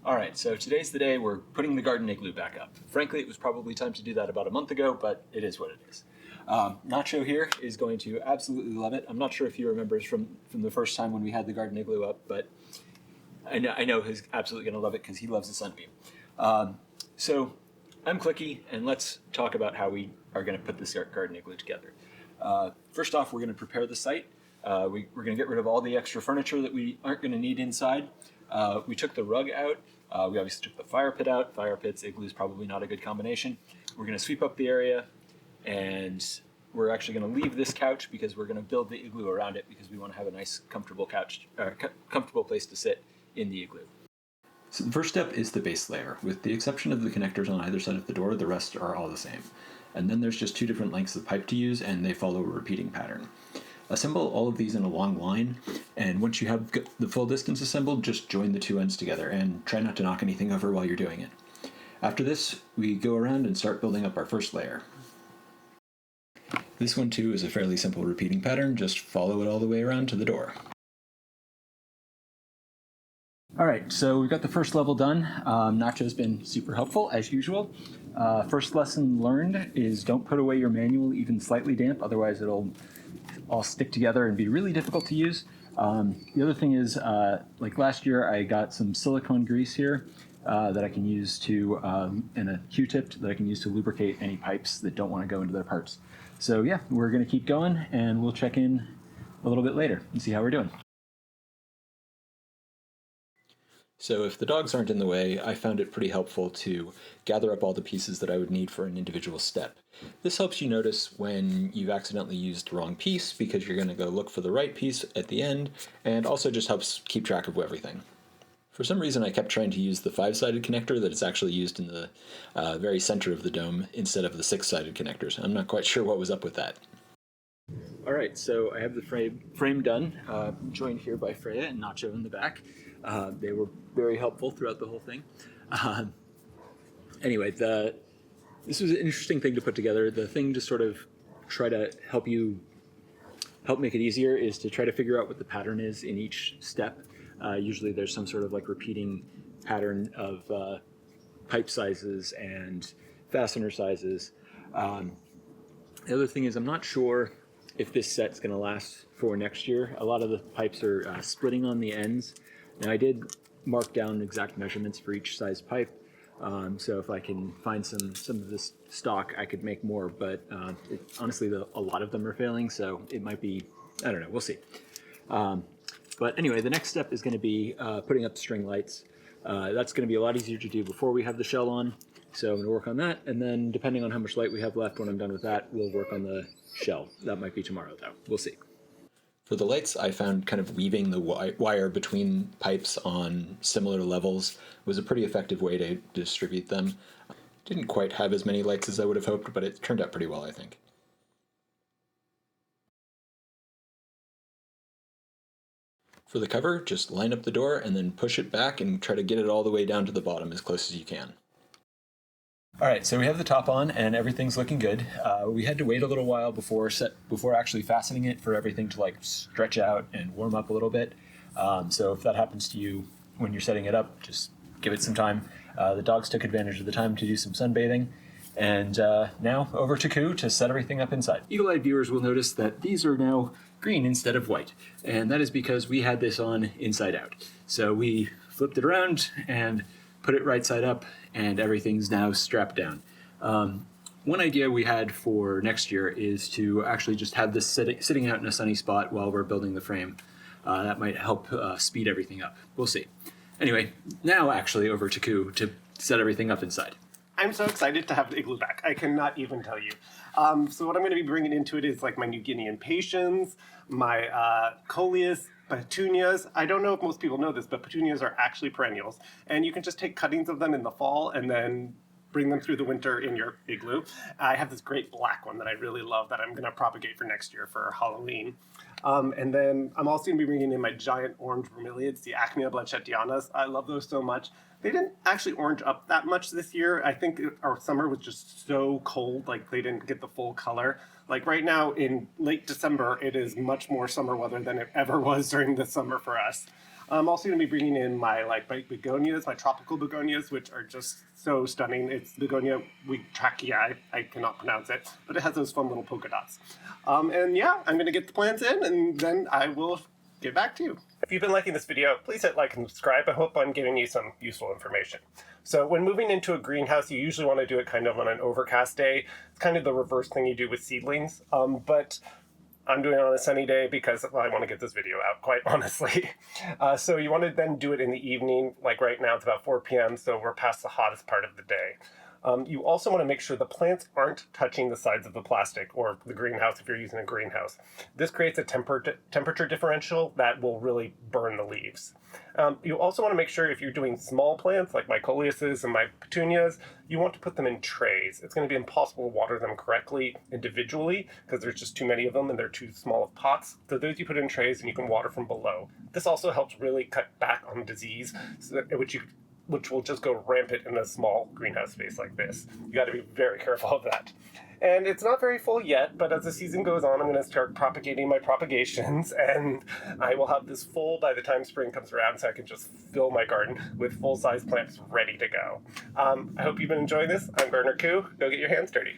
All right, so today's the day we're putting the garden igloo back up. Frankly, it was probably time to do that about a month ago, but it is what it is. Nacho here is going to absolutely love it. I'm not sure if he remembers from the first time when we had the garden igloo up, but I know he's absolutely going to love it because he loves the sunbeam. So I'm Clicky, and let's talk about how we are going to put this garden igloo together. First off, we're going to prepare the site. We're going to get rid of all the extra furniture that we aren't going to need inside. We took the rug out. We obviously took the fire pit out. Fire pits, igloo is probably not a good combination. We're going to sweep up the area, and we're actually going to leave this couch because we're going to build the igloo around it because we want to have a nice, comfortable couch, comfortable place to sit in the igloo. So the first step is the base layer. With the exception of the connectors on either side of the door, the rest are all the same. And then there's just two different lengths of pipe to use, and they follow a repeating pattern. Assemble all of these in a long line, and once you have the full distance assembled, just join the two ends together and try not to knock anything over while you're doing it. After this, we go around and start building up our first layer. This one too is a fairly simple repeating pattern, just follow it all the way around to the door. All right, so we've got the first level done. Nacho's been super helpful, as usual. First lesson learned is don't put away your manual even slightly damp, otherwise it'll all stick together and be really difficult to use. The other thing is, like last year, I got some silicone grease here that I can use to, and a Q-tip that I can use to lubricate any pipes that don't want to go into their parts. So yeah, we're going to keep going, and we'll check in a little bit later and see how we're doing. So if the dogs aren't in the way, I found it pretty helpful to gather up all the pieces that I would need for an individual step. This helps you notice when you've accidentally used the wrong piece because you're going to go look for the right piece at the end, and also just helps keep track of everything. For some reason I kept trying to use the 5-sided connector that is actually used in the very center of the dome instead of the 6-sided connectors. I'm not quite sure what was up with that. All right, so I have the frame done, joined here by Freya and Nacho in the back. They were very helpful throughout the whole thing. Anyway, this was an interesting thing to put together. The thing to sort of try to help make it easier is to try to figure out what the pattern is in each step. Usually there's some sort of like repeating pattern of pipe sizes and fastener sizes. The other thing is I'm not sure if this set's going to last for next year. A lot of the pipes are splitting on the ends. Now I did mark down exact measurements for each size pipe, so if I can find some of this stock, I could make more, but honestly, a lot of them are failing, so it might be, I don't know, we'll see. But anyway, the next step is going to be putting up string lights. That's going to be a lot easier to do before we have the shell on, so I'm going to work on that, and then depending on how much light we have left when I'm done with that, we'll work on the shell. That might be tomorrow, though. We'll see. For the lights, I found kind of weaving the wire between pipes on similar levels was a pretty effective way to distribute them. Didn't quite have as many lights as I would have hoped, but it turned out pretty well, I think. For the cover, just line up the door and then push it back and try to get it all the way down to the bottom as close as you can. All right, so we have the top on and everything's looking good. We had to wait a little while before actually fastening it for everything to like stretch out and warm up a little bit. So if that happens to you when you're setting it up, just give it some time. The dogs took advantage of the time to do some sunbathing. And now over to Koo to set everything up inside. Eagle-eyed viewers will notice that these are now green instead of white. And that is because we had this on inside out. So we flipped it around and put it right side up, and everything's now strapped down. One idea we had for next year is to actually just have this sitting out in a sunny spot while we're building the frame. That might help speed everything up. We'll see. Anyway, now actually over to Koo to set everything up inside. I'm so excited to have the igloo back. I cannot even tell you. So what I'm going to be bringing into it is like my New Guinea impatiens, my coleus, petunias. I don't know if most people know this, but petunias are actually perennials. And you can just take cuttings of them in the fall and then bring them through the winter in your igloo. I have this great black one that I really love that I'm going to propagate for next year for Halloween. And then I'm also going to be bringing in my giant orange bromeliads, the Acmea blanchetianas. I love those so much. They didn't actually orange up that much this year. I think our summer was just so cold, like they didn't get the full color. Like right now in late December, it is much more summer weather than it ever was during the summer for us. I'm also going to be bringing in my begonias, my tropical begonias, which are just so stunning. It's begonia witrachia, I cannot pronounce it, but it has those fun little polka dots. And yeah, I'm going to get the plants in, and then I will get back to you. If you've been liking this video, please hit like and subscribe. I hope I'm giving you some useful information. So when moving into a greenhouse, you usually want to do it kind of on an overcast day. It's kind of the reverse thing you do with seedlings, but I'm doing it on a sunny day because, well, I want to get this video out, quite honestly. So you want to then do it in the evening, like right now it's about 4 p.m., so we're past the hottest part of the day. You also want to make sure the plants aren't touching the sides of the plastic or the greenhouse if you're using a greenhouse. This creates a temperature differential that will really burn the leaves. You also want to make sure if you're doing small plants like my coleuses and my petunias, you want to put them in trays. It's going to be impossible to water them correctly individually because there's just too many of them and they're too small of pots. So those you put in trays and you can water from below. This also helps really cut back on disease, which will just go rampant in a small greenhouse space like this. You got to be very careful of that. And it's not very full yet, but as the season goes on, I'm going to start propagating my propagations, and I will have this full by the time spring comes around, so I can just fill my garden with full-size plants ready to go. I hope you've been enjoying this. I'm Gardener Koo. Go get your hands dirty.